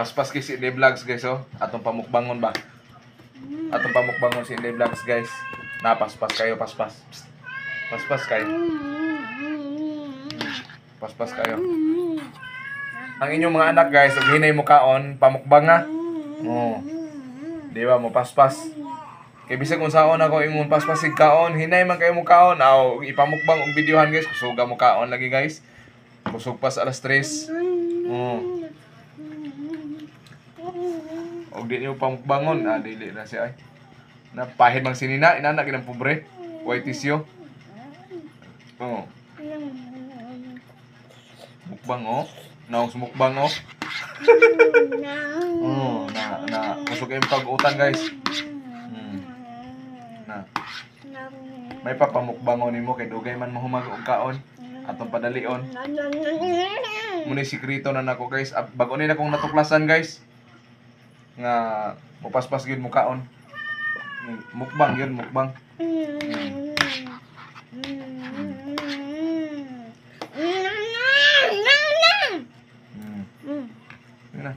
Paspas kay si Inday Vlogs guys oh. Atong pamukbangon ba? Atong pamukbangon si Inday Vlogs guys. Paspas kayo, paspas. Psst. Paspas kayo. Paspas kayo. Ang inyong mga anak guys, ug hinay mo kaon, pamukbang nga. Oh. Di ba mo paspas? Kay bisag unsaon ako imong paspasig kaon, hinay man kayo mo kaon, aw ipamukbang og videohan guys, kusuga mo kaon lagi guys. Kusog pas alas 3. Oh. Og di niyo pamukbangon, dili na siya ay. Napahid mang sinina, inana ginang pobre. White tissue. Oh. Mukbang oh. Naong sumukbang oh. Oh, na kusog kayong pag-utan guys. Na. May papamukbangon nimo kay dugay man mahumag og kaon atong padalion. Muna sikrito na nako guys. Bago ni na kong natuklasan guys. Nga mupaspas gyud mo kaon. Mukbang yun, mukbang. Yun na.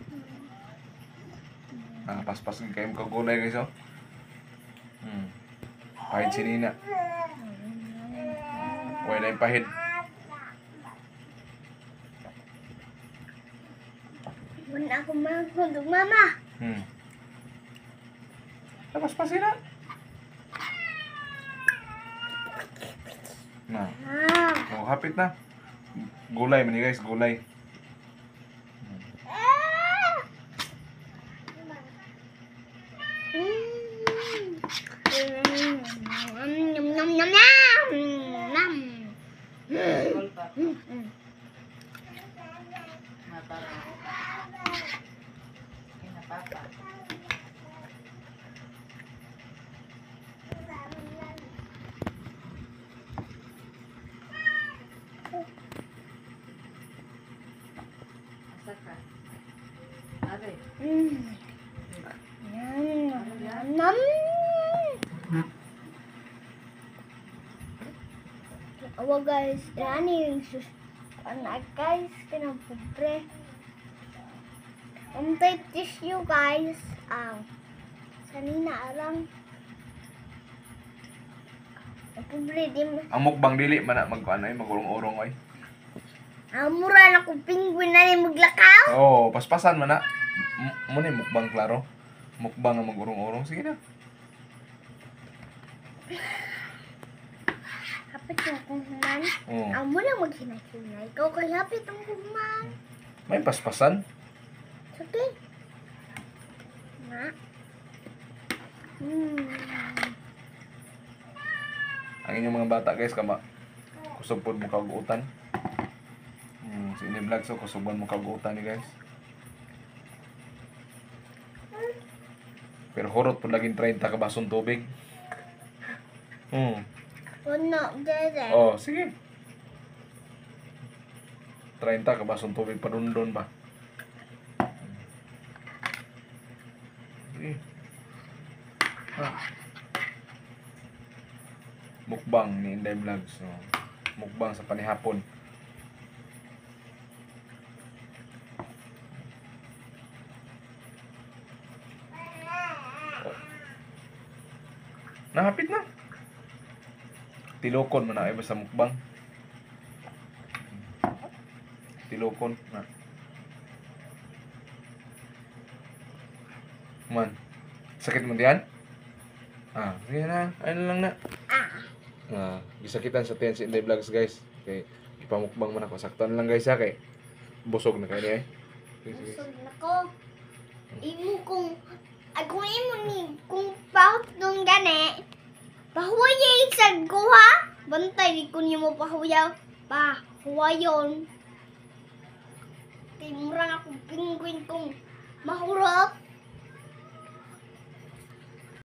Paspas kayo kagulay guys oh. Pahid si Nina. Wala yung pahid. Wala ako magkundog, mama. Paspasin na. Na. Oh, hapit na. Gulay man guys, gulay. Awa guys, yan yung anak guys, kinapobre. Type tissue guys. Sanina alang. Pobre din. Ang mukbang dili man na magkuan ay magurong-urong ay. Mura na ko penguin na ni maglakaw. Oh, paspasan man na. Mo ni mukbang klaro. Mukbang nga magurong-urong sige na. Hapit na kong human. Oh. Amo lang maghinay-hinay. Ikaw kay hapit ang human. May paspasan. Sige. Na. Ang inyong mga bata guys kama kusog pod mo kagutan. Si Inday Vlog so kusuban mo kagutan ni guys. Pero horot pod laging 30 ka basong tubig. Wala, dede. Oh, sige. 30 ka basong tubig padundon ba. Sige. Mukbang ni Inday Vlog. So, mukbang sa panihapon. Nahapit na. Tilokon man na ay basta mukbang. Tilokon na. Man. Sakit mo diyan? Sige na. Ano lang na. Gisakitan sa tiyan si Inday Vlogs guys. Okay. Ipamukbang man ako. Saktan lang guys ha kay busog na kayo niya eh. Busog na ko. Imo kung ako imo ni kung pahot nung gani. Pahuyay sa guha. Bantay ko niyo mo pahuyaw. Pahuwayon. Kay mura na akong penguin kong mahurot.